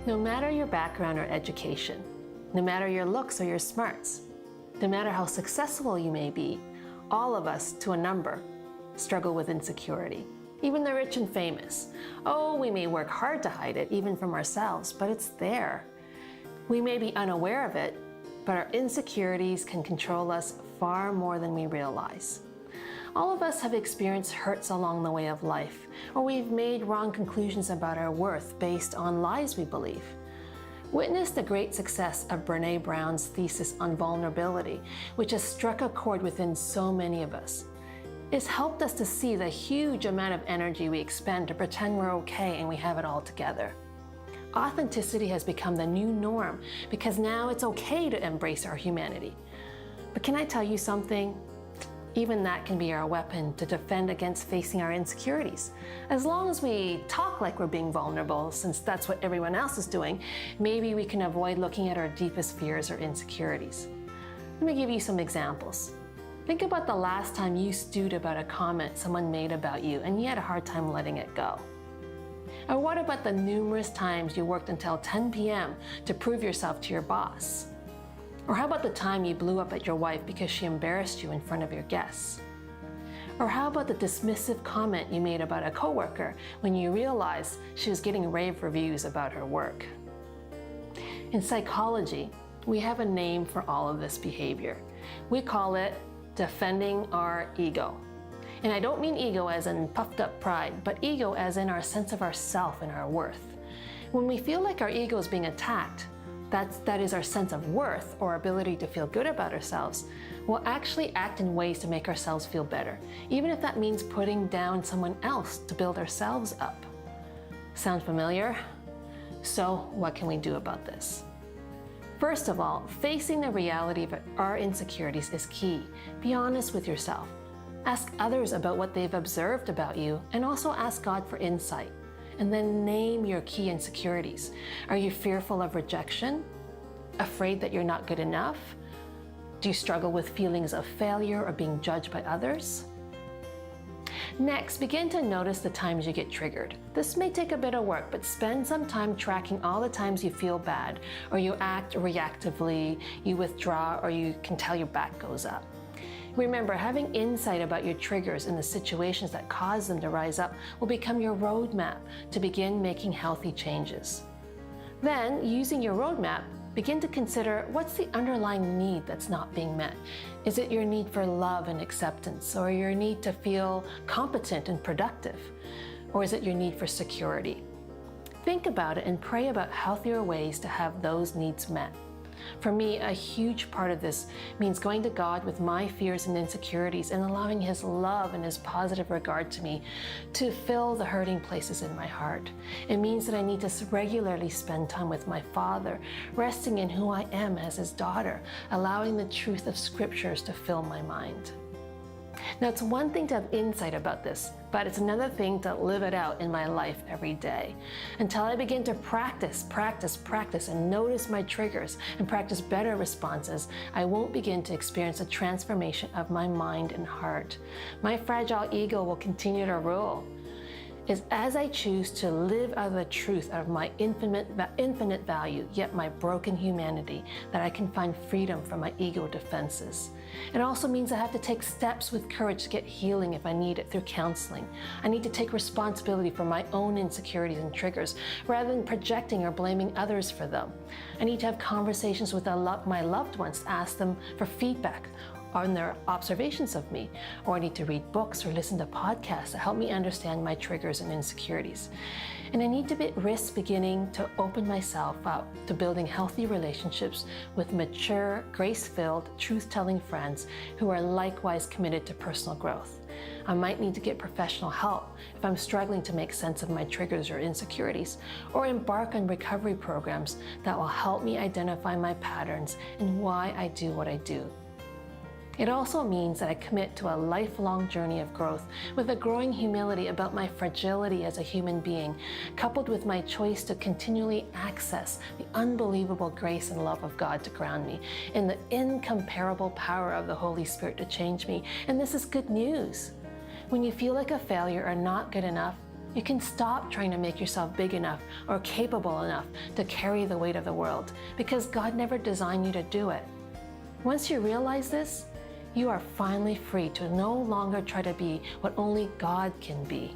No matter your background or education, no matter your looks or your smarts, no matter how successful you may be, all of us, to a number, struggle with insecurity. Even the rich and famous. Oh, we may work hard to hide it, even from ourselves, but it's there. We may be unaware of it, but our insecurities can control us far more than we realize. All of us have experienced hurts along the way of life, or we've made wrong conclusions about our worth based on lies we believe. Witness the great success of Brené Brown's thesis on vulnerability, which has struck a chord within so many of us. It's helped us to see the huge amount of energy we expend to pretend we're okay and we have it all together. Authenticity has become the new norm because now it's okay to embrace our humanity. But can I tell you something? Even that can be our weapon to defend against facing our insecurities. As long as we talk like we're being vulnerable, since that's what everyone else is doing, maybe we can avoid looking at our deepest fears or insecurities. Let me give you some examples. Think about the last time you stewed about a comment someone made about you and you had a hard time letting it go. Or what about the numerous times you worked until 10 p.m. to prove yourself to your boss? Or how about the time you blew up at your wife because she embarrassed you in front of your guests? Or how about the dismissive comment you made about a coworker when you realized she was getting rave reviews about her work? In psychology, we have a name for all of this behavior. We call it defending our ego. And I don't mean ego as in puffed up pride, but ego as in our sense of ourself and our worth. When we feel like our ego is being attacked, that is our sense of worth or ability to feel good about ourselves, we'll actually act in ways to make ourselves feel better, even if that means putting down someone else to build ourselves up. Sound familiar? So what can we do about this? First of all, facing the reality of our insecurities is key. Be honest with yourself. Ask others about what they've observed about you, and also ask God for insight. And then name your key insecurities. Are you fearful of rejection? Afraid that you're not good enough? Do you struggle with feelings of failure or being judged by others? Next, begin to notice the times you get triggered. This may take a bit of work, but spend some time tracking all the times you feel bad, or you act reactively, you withdraw, or you can tell your back goes up. Remember, having insight about your triggers and the situations that cause them to rise up will become your roadmap to begin making healthy changes. Then, using your roadmap, begin to consider what's the underlying need that's not being met. Is it your need for love and acceptance, or your need to feel competent and productive? Or is it your need for security? Think about it and pray about healthier ways to have those needs met. For me, a huge part of this means going to God with my fears and insecurities and allowing His love and His positive regard to me to fill the hurting places in my heart. It means that I need to regularly spend time with my Father, resting in who I am as His daughter, allowing the truth of Scriptures to fill my mind. Now, it's one thing to have insight about this, but it's another thing to live it out in my life every day. Until I begin to practice, and notice my triggers and practice better responses, I won't begin to experience a transformation of my mind and heart. My fragile ego will continue to rule. It's as I choose to live out of the truth of my infinite value, yet my broken humanity, that I can find freedom from my ego defenses. It also means I have to take steps with courage to get healing if I need it through counseling. I need to take responsibility for my own insecurities and triggers rather than projecting or blaming others for them. I need to have conversations with my loved ones to ask them for feedback on their observations of me, or I need to read books or listen to podcasts that help me understand my triggers and insecurities. And I need to risk beginning to open myself up to building healthy relationships with mature, grace-filled, truth-telling friends who are likewise committed to personal growth. I might need to get professional help if I'm struggling to make sense of my triggers or insecurities, or embark on recovery programs that will help me identify my patterns and why I do what I do. It also means that I commit to a lifelong journey of growth with a growing humility about my fragility as a human being, coupled with my choice to continually access the unbelievable grace and love of God to ground me in the incomparable power of the Holy Spirit to change me. And this is good news. When you feel like a failure or not good enough, You can stop trying to make yourself big enough or capable enough to carry the weight of the world, because God never designed you to do it. Once you realize this, you are finally free to no longer try to be what only God can be.